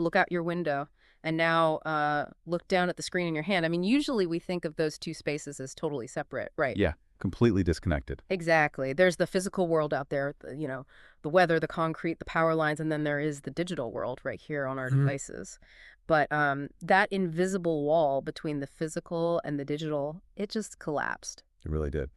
look out your window and now look down at the screen in your hand. I mean, usually we think of those two spaces as totally separate, right? Yeah, completely disconnected. Exactly. There's the physical world out there, the weather, the concrete, the power lines, and then there is the digital world right here on our devices. But that invisible wall between the physical and the digital, it just collapsed. It really did.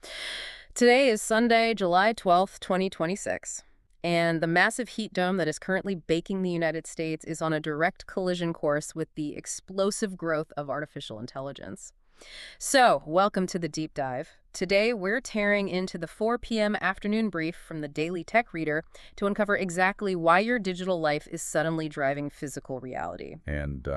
Today is Sunday, July 12th, 2026. And the massive heat dome that is currently baking the United States is on a direct collision course with the explosive growth of artificial intelligence. So, welcome to the deep dive. Today, we're tearing into the 4 p.m. afternoon brief from the Daily Tech Reader to uncover exactly why your digital life is suddenly driving physical reality. And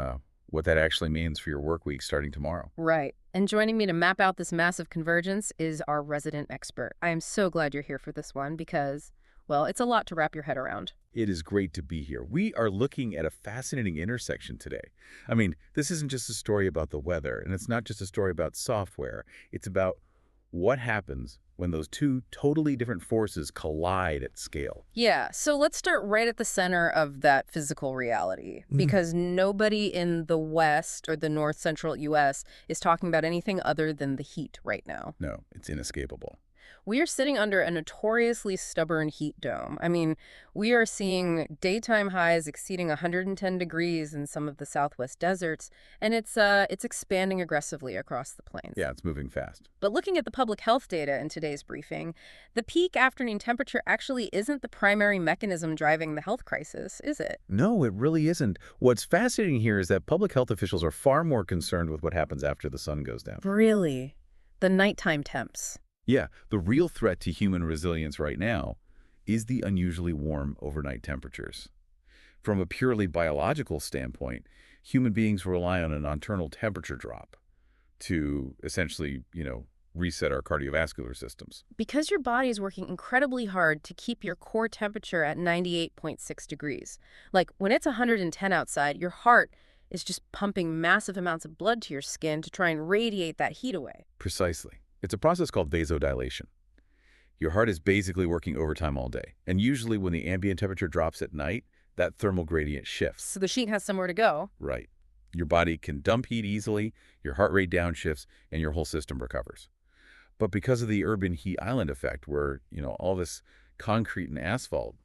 what that actually means for your work week starting tomorrow. Right. And joining me to map out this massive convergence is our resident expert. I am so glad you're here for this one because, well, it's a lot to wrap your head around. It is great to be here. We are looking at a fascinating intersection today. I mean, this isn't just a story about the weather, and it's not just a story about software. It's about what happens when those two totally different forces collide at scale. Yeah, so let's start right at the center of that physical reality, because nobody in the West or the North Central U.S. is talking about anything other than the heat right now. No, it's inescapable. We are sitting under a notoriously stubborn heat dome. I mean, we are seeing daytime highs exceeding 110 degrees in some of the Southwest deserts, and it's expanding aggressively across the plains. Yeah, it's moving fast. But looking at the public health data in today's briefing, the peak afternoon temperature actually isn't the primary mechanism driving the health crisis, is it? No, it really isn't. What's fascinating here is that public health officials are far more concerned with what happens after the sun goes down. Really? The nighttime temps. Yeah, the real threat to human resilience right now is the unusually warm overnight temperatures. From a purely biological standpoint, human beings rely on a nocturnal temperature drop to essentially, reset our cardiovascular systems. Because your body is working incredibly hard to keep your core temperature at 98.6 degrees. Like, when it's 110 outside, your heart is just pumping massive amounts of blood to your skin to try and radiate that heat away. Precisely. It's a process called vasodilation. Your heart is basically working overtime all day. And usually when the ambient temperature drops at night, that thermal gradient shifts. So the sheet has somewhere to go. Right. Your body can dump heat easily, your heart rate downshifts, and your whole system recovers. But because of the urban heat island effect, where, all this concrete and asphalt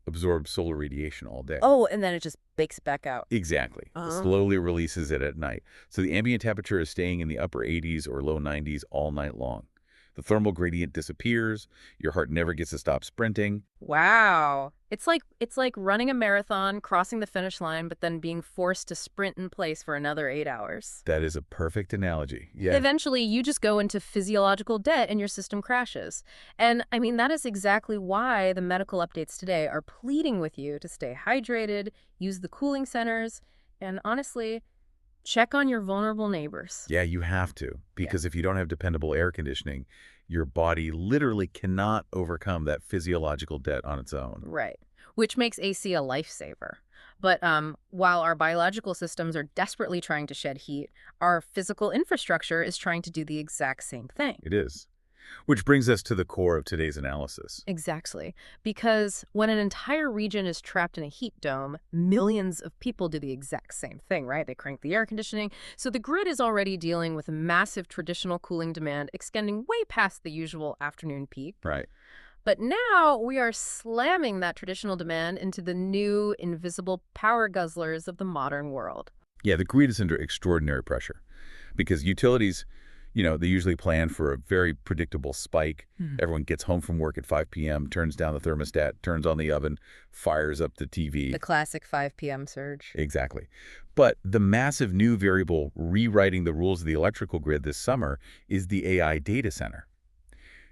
absorbs solar radiation all day. Oh, and then it just bakes it back out. Exactly. It slowly releases it at night. So the ambient temperature is staying in the upper 80s or low 90s all night long. The thermal gradient disappears. Your heart never gets to stop sprinting. Wow. It's like running a marathon, crossing the finish line, but then being forced to sprint in place for another 8 hours. That is a perfect analogy. Yeah. Eventually, you just go into physiological debt and your system crashes. And I mean, that is exactly why the medical updates today are pleading with you to stay hydrated, use the cooling centers, and honestly, check on your vulnerable neighbors. Yeah, you have to, because if you don't have dependable air conditioning, your body literally cannot overcome that physiological debt on its own. Right, which makes AC a lifesaver. But while our biological systems are desperately trying to shed heat, our physical infrastructure is trying to do the exact same thing. It is. Which brings us to the core of today's analysis. Exactly. Because when an entire region is trapped in a heat dome, millions of people do the exact same thing, right? They crank the air conditioning. So the grid is already dealing with a massive traditional cooling demand extending way past the usual afternoon peak. Right. But now we are slamming that traditional demand into the new invisible power guzzlers of the modern world. Yeah, the grid is under extraordinary pressure because utilities, they usually plan for a very predictable spike. Everyone gets home from work at 5 p.m., turns down the thermostat, turns on the oven, fires up the TV. The classic 5 p.m. surge. Exactly. But the massive new variable rewriting the rules of the electrical grid this summer is the AI data center.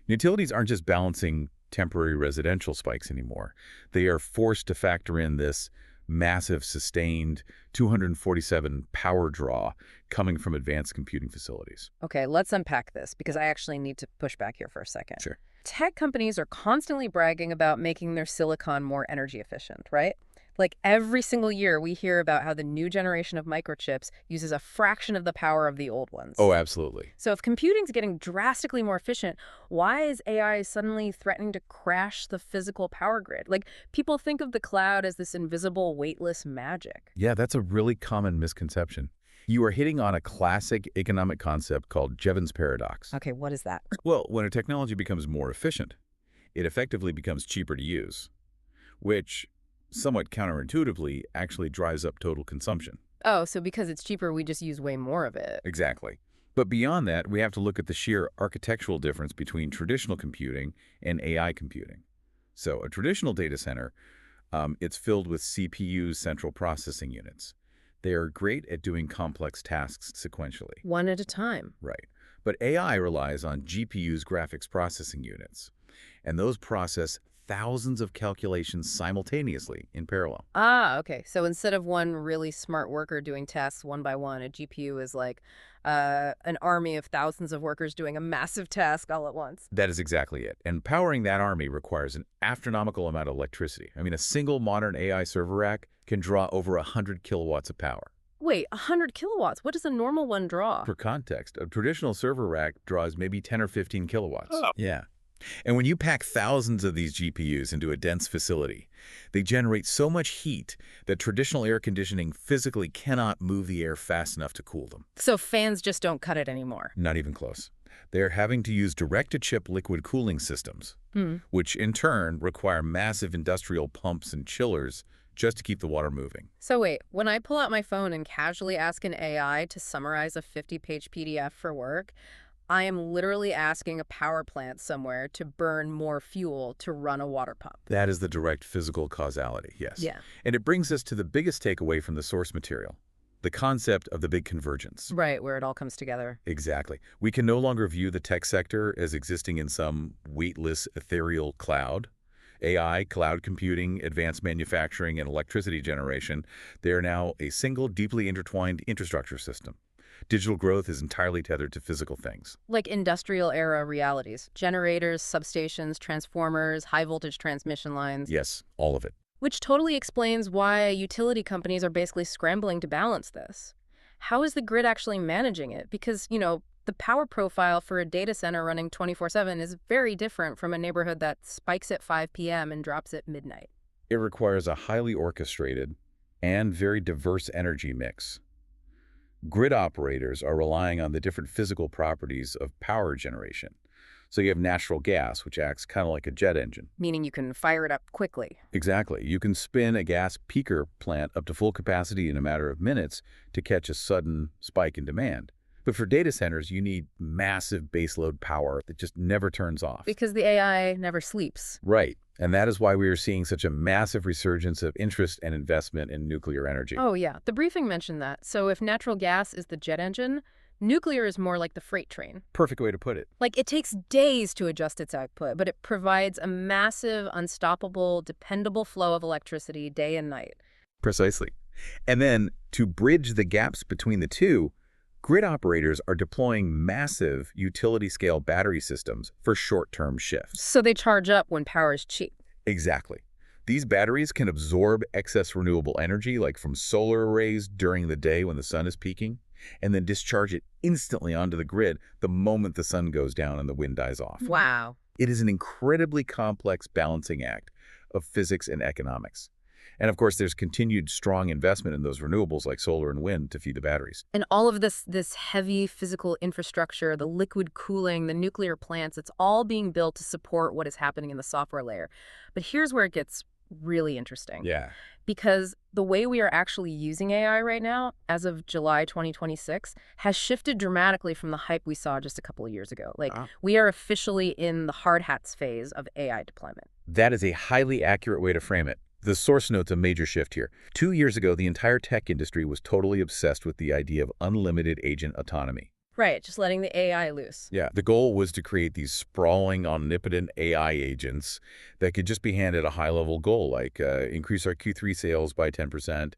Utilities aren't just balancing temporary residential spikes anymore. They are forced to factor in this massive, sustained 247 power draw coming from advanced computing facilities. Okay, let's unpack this because I actually need to push back here for a second. Sure. Tech companies are constantly bragging about making their silicon more energy efficient, right? Like every single year, we hear about how the new generation of microchips uses a fraction of the power of the old ones. Oh, absolutely. So if computing's getting drastically more efficient, why is AI suddenly threatening to crash the physical power grid? Like, people think of the cloud as this invisible, weightless magic. Yeah, that's a really common misconception. You are hitting on a classic economic concept called Jevons paradox. Okay, what is that? Well, when a technology becomes more efficient, it effectively becomes cheaper to use, which, somewhat counterintuitively, actually drives up total consumption. Oh, so because it's cheaper, we just use way more of it. Exactly. But beyond that, we have to look at the sheer architectural difference between traditional computing and AI computing. So a traditional data center, it's filled with CPUs, central processing units. They are great at doing complex tasks sequentially. One at a time. Right. But AI relies on GPUs, graphics processing units, and those process thousands of calculations simultaneously in parallel. Ah, okay. So instead of one really smart worker doing tasks one by one, a GPU is like an army of thousands of workers doing a massive task all at once. That is exactly it. And powering that army requires an astronomical amount of electricity. I mean, a single modern AI server rack can draw over 100 kilowatts of power. Wait, 100 kilowatts? What does a normal one draw? For context, a traditional server rack draws maybe 10 or 15 kilowatts. Oh. Yeah. And when you pack thousands of these GPUs into a dense facility, they generate so much heat that traditional air conditioning physically cannot move the air fast enough to cool them. So fans just don't cut it anymore. Not even close. They're having to use direct-to-chip liquid cooling systems, which in turn require massive industrial pumps and chillers just to keep the water moving. So wait, when I pull out my phone and casually ask an AI to summarize a 50-page PDF for work, I am literally asking a power plant somewhere to burn more fuel to run a water pump. That is the direct physical causality, yes. Yeah. And it brings us to the biggest takeaway from the source material, the concept of the big convergence. Right, where it all comes together. Exactly. We can no longer view the tech sector as existing in some weightless, ethereal cloud. AI, cloud computing, advanced manufacturing, and electricity generation, they are now a single, deeply intertwined infrastructure system. Digital growth is entirely tethered to physical things. Like industrial-era realities. Generators, substations, transformers, high-voltage transmission lines. Yes, all of it. Which totally explains why utility companies are basically scrambling to balance this. How is the grid actually managing it? Because, the power profile for a data center running 24/7 is very different from a neighborhood that spikes at 5 p.m. and drops at midnight. It requires a highly orchestrated and very diverse energy mix. Grid operators are relying on the different physical properties of power generation. So you have natural gas, which acts kind of like a jet engine. Meaning you can fire it up quickly. Exactly. You can spin a gas peaker plant up to full capacity in a matter of minutes to catch a sudden spike in demand. But for data centers, you need massive baseload power that just never turns off. Because the AI never sleeps. Right. And that is why we are seeing such a massive resurgence of interest and investment in nuclear energy. Oh, yeah. The briefing mentioned that. So if natural gas is the jet engine, nuclear is more like the freight train. Perfect way to put it. Like, it takes days to adjust its output, but it provides a massive, unstoppable, dependable flow of electricity day and night. Precisely. And then, to bridge the gaps between the two, grid operators are deploying massive utility-scale battery systems for short-term shifts. So they charge up when power is cheap. Exactly. These batteries can absorb excess renewable energy, like from solar arrays during the day when the sun is peaking, and then discharge it instantly onto the grid the moment the sun goes down and the wind dies off. Wow. It is an incredibly complex balancing act of physics and economics. And of course, there's continued strong investment in those renewables like solar and wind to feed the batteries. And all of this heavy physical infrastructure, the liquid cooling, the nuclear plants, it's all being built to support what is happening in the software layer. But here's where it gets really interesting. Yeah. Because the way we are actually using AI right now, as of July 2026, has shifted dramatically from the hype we saw just a couple of years ago. We are officially in the hard hats phase of AI deployment. That is a highly accurate way to frame it. The source note's a major shift here. 2 years ago, the entire tech industry was totally obsessed with the idea of unlimited agent autonomy. Right, just letting the AI loose. Yeah, the goal was to create these sprawling, omnipotent AI agents that could just be handed a high-level goal, like increase our Q3 sales by 10%,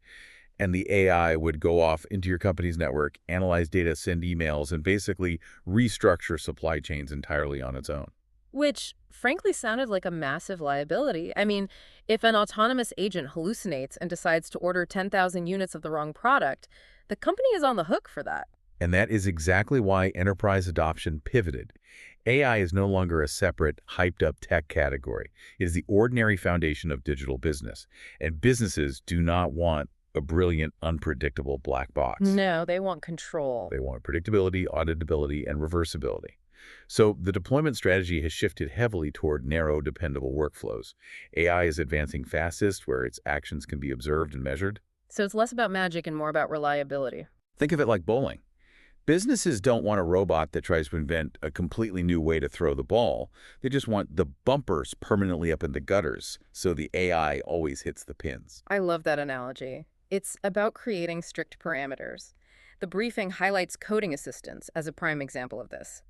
and the AI would go off into your company's network, analyze data, send emails, and basically restructure supply chains entirely on its own. Which, frankly, sounded like a massive liability. I mean, if an autonomous agent hallucinates and decides to order 10,000 units of the wrong product, the company is on the hook for that. And that is exactly why enterprise adoption pivoted. AI is no longer a separate, hyped-up tech category. It is the ordinary foundation of digital business. And businesses do not want a brilliant, unpredictable black box. No, they want control. They want predictability, auditability, and reversibility. So the deployment strategy has shifted heavily toward narrow, dependable workflows. AI is advancing fastest where its actions can be observed and measured. So it's less about magic and more about reliability. Think of it like bowling. Businesses don't want a robot that tries to invent a completely new way to throw the ball. They just want the bumpers permanently up in the gutters, so the AI always hits the pins. I love that analogy. It's about creating strict parameters. The briefing highlights coding assistance as a prime example of this.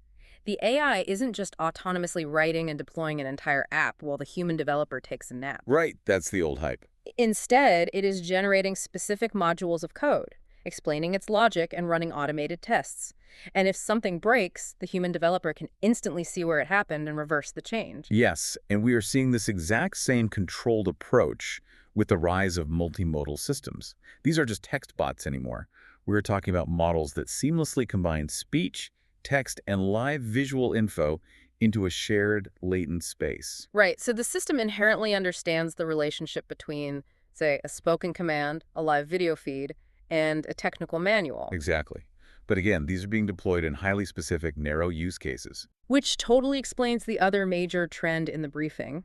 The AI isn't just autonomously writing and deploying an entire app while the human developer takes a nap. Right, that's the old hype. Instead, it is generating specific modules of code, explaining its logic and running automated tests. And if something breaks, the human developer can instantly see where it happened and reverse the change. Yes, and we are seeing this exact same controlled approach with the rise of multimodal systems. These are just text bots anymore. We're talking about models that seamlessly combine speech, text, and live visual info into a shared latent space. Right, so the system inherently understands the relationship between, say, a spoken command, a live video feed, and a technical manual. Exactly. But again, these are being deployed in highly specific, narrow use cases. Which totally explains the other major trend in the briefing,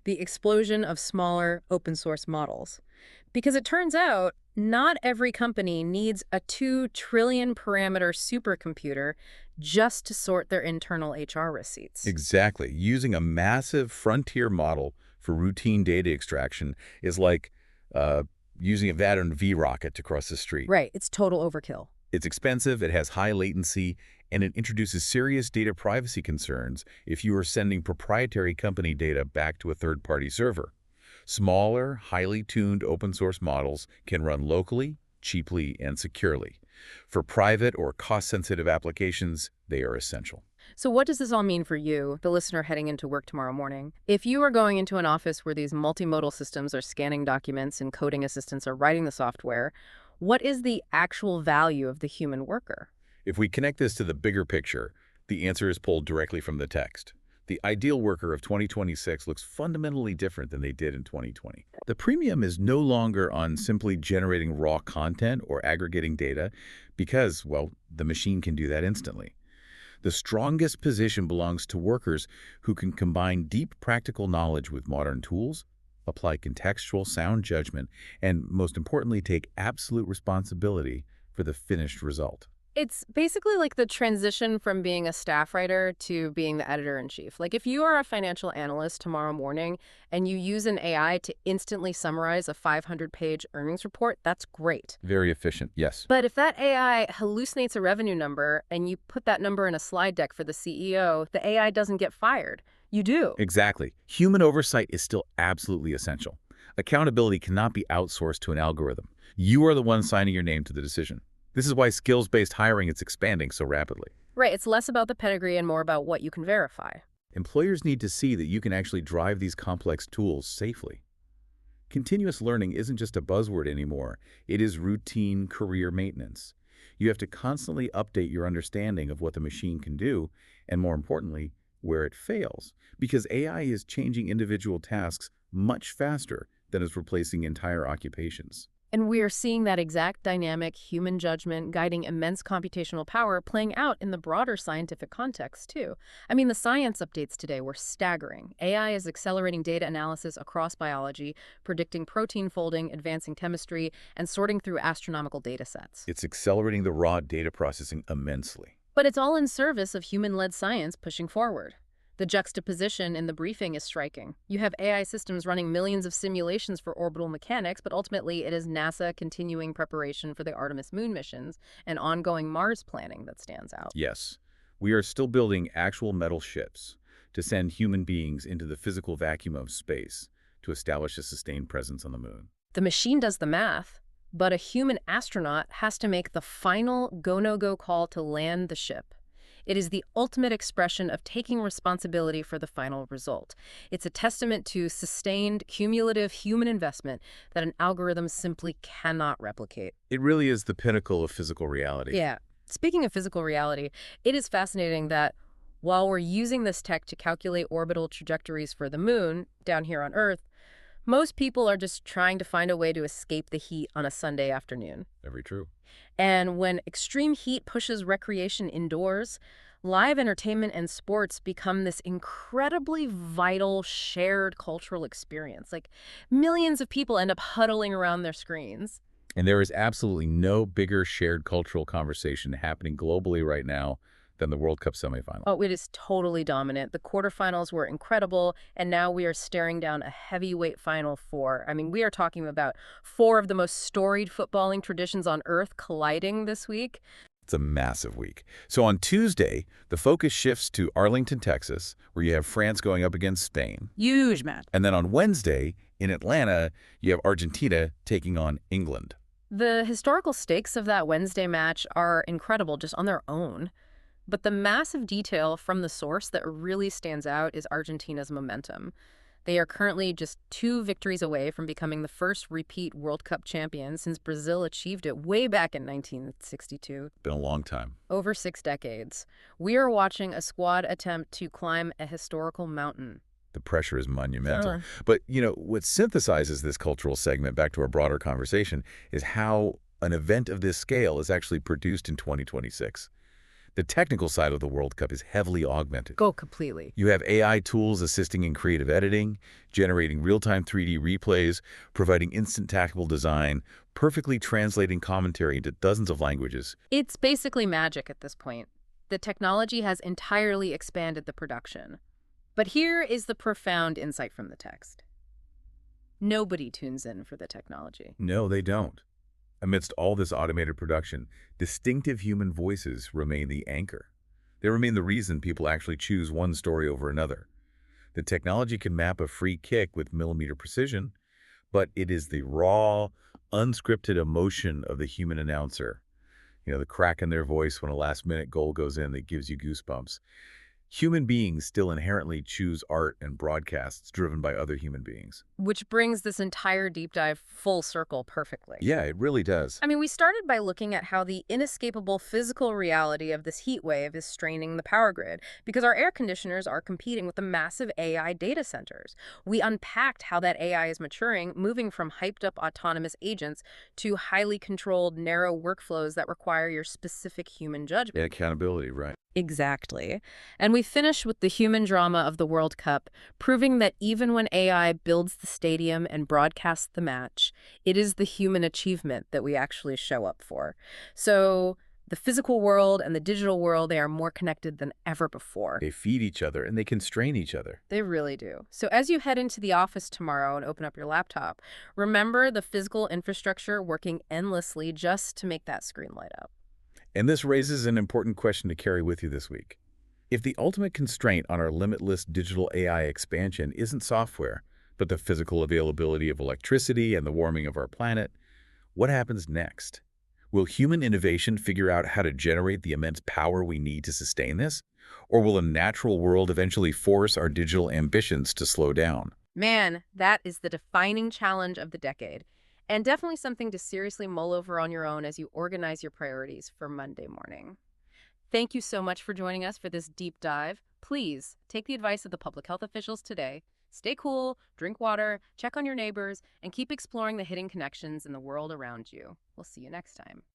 the explosion of smaller open source models. Because it turns out, not every company needs a 2 trillion parameter supercomputer just to sort their internal HR receipts. Exactly. Using a massive frontier model for routine data extraction is like using a Saturn V rocket to cross the street. Right, it's total overkill. It's expensive, it has high latency, and it introduces serious data privacy concerns if you are sending proprietary company data back to a third-party server. Smaller, highly tuned open-source models can run locally, cheaply, and securely. For private or cost-sensitive applications, they are essential. So what does this all mean for you, the listener heading into work tomorrow morning? If you are going into an office where these multimodal systems are scanning documents and coding assistants are writing the software, what is the actual value of the human worker? If we connect this to the bigger picture, the answer is pulled directly from the text. The ideal worker of 2026 looks fundamentally different than they did in 2020. The premium is no longer on simply generating raw content or aggregating data because, well, the machine can do that instantly. The strongest position belongs to workers who can combine deep practical knowledge with modern tools, apply contextual sound judgment, and most importantly, take absolute responsibility for the finished result. It's basically like the transition from being a staff writer to being the editor-in-chief. Like if you are a financial analyst tomorrow morning and you use an AI to instantly summarize a 500-page earnings report, that's great. Very efficient, yes. But if that AI hallucinates a revenue number and you put that number in a slide deck for the CEO, the AI doesn't get fired. You do. Exactly. Human oversight is still absolutely essential. Accountability cannot be outsourced to an algorithm. You are the one signing your name to the decision. This is why skills-based hiring is expanding so rapidly. Right, it's less about the pedigree and more about what you can verify. Employers need to see that you can actually drive these complex tools safely. Continuous learning isn't just a buzzword anymore. It is routine career maintenance. You have to constantly update your understanding of what the machine can do, and more importantly, where it fails, because AI is changing individual tasks much faster than it's replacing entire occupations. And we are seeing that exact dynamic human judgment guiding immense computational power playing out in the broader scientific context, too. I mean, the science updates today were staggering. AI is accelerating data analysis across biology, predicting protein folding, advancing chemistry, and sorting through astronomical data sets. It's accelerating the raw data processing immensely. But it's all in service of human-led science pushing forward. The juxtaposition in the briefing is striking. You have AI systems running millions of simulations for orbital mechanics, but ultimately it is NASA continuing preparation for the Artemis moon missions and ongoing Mars planning that stands out. Yes, we are still building actual metal ships to send human beings into the physical vacuum of space to establish a sustained presence on the moon. The machine does the math, but a human astronaut has to make the final go-no-go call to land the ship. It is the ultimate expression of taking responsibility for the final result. It's a testament to sustained, cumulative human investment that an algorithm simply cannot replicate. It really is the pinnacle of physical reality. Yeah. Speaking of physical reality, it is fascinating that while we're using this tech to calculate orbital trajectories for the moon down here on Earth, most people are just trying to find a way to escape the heat on a Sunday afternoon. Very true. And when extreme heat pushes recreation indoors, live entertainment and sports become this incredibly vital, shared cultural experience. Like, millions of people end up huddling around their screens. And there is absolutely no bigger shared cultural conversation happening globally right now than the World Cup semifinal. Oh, it is totally dominant. The quarterfinals were incredible, and now we are staring down a heavyweight Final Four. I mean, we are talking about four of the most storied footballing traditions on Earth colliding this week. It's a massive week. So on Tuesday, the focus shifts to Arlington, Texas, where you have France going up against Spain. Huge match. And then on Wednesday, in Atlanta, you have Argentina taking on England. The historical stakes of that Wednesday match are incredible just on their own. But the massive detail from the source that really stands out is Argentina's momentum. They are currently just 2 victories away from becoming the first repeat World Cup champion since Brazil achieved it way back in 1962. Been a long time. Over 6 decades. We are watching a squad attempt to climb a historical mountain. The pressure is monumental. Sure. But, what synthesizes this cultural segment back to our broader conversation is how an event of this scale is actually produced in 2026. The technical side of the World Cup is heavily augmented. Go completely. You have AI tools assisting in creative editing, generating real-time 3D replays, providing instant tactical design, perfectly translating commentary into dozens of languages. It's basically magic at this point. The technology has entirely expanded the production. But here is the profound insight from the text. Nobody tunes in for the technology. No, they don't. Amidst all this automated production, distinctive human voices remain the anchor. They remain the reason people actually choose one story over another. The technology can map a free kick with millimeter precision, but it is the raw, unscripted emotion of the human announcer. The crack in their voice when a last-minute goal goes in that gives you goosebumps. Human beings still inherently choose art and broadcasts driven by other human beings. Which brings this entire deep dive full circle perfectly. Yeah, it really does. I mean, we started by looking at how the inescapable physical reality of this heat wave is straining the power grid because our air conditioners are competing with the massive AI data centers. We unpacked how that AI is maturing, moving from hyped-up autonomous agents to highly controlled, narrow workflows that require your specific human judgment. Yeah, accountability, right. Exactly. And we finish with the human drama of the World Cup, proving that even when AI builds the stadium and broadcasts the match, it is the human achievement that we actually show up for. So the physical world and the digital world, they are more connected than ever before. They feed each other and they constrain each other. They really do. So as you head into the office tomorrow and open up your laptop, remember the physical infrastructure working endlessly just to make that screen light up. And this raises an important question to carry with you this week. If the ultimate constraint on our limitless digital AI expansion isn't software, but the physical availability of electricity and the warming of our planet, what happens next? Will human innovation figure out how to generate the immense power we need to sustain this? Or will a natural world eventually force our digital ambitions to slow down? Man, that is the defining challenge of the decade. And definitely something to seriously mull over on your own as you organize your priorities for Monday morning. Thank you so much for joining us for this deep dive. Please take the advice of the public health officials today. Stay cool, drink water, check on your neighbors, and keep exploring the hidden connections in the world around you. We'll see you next time.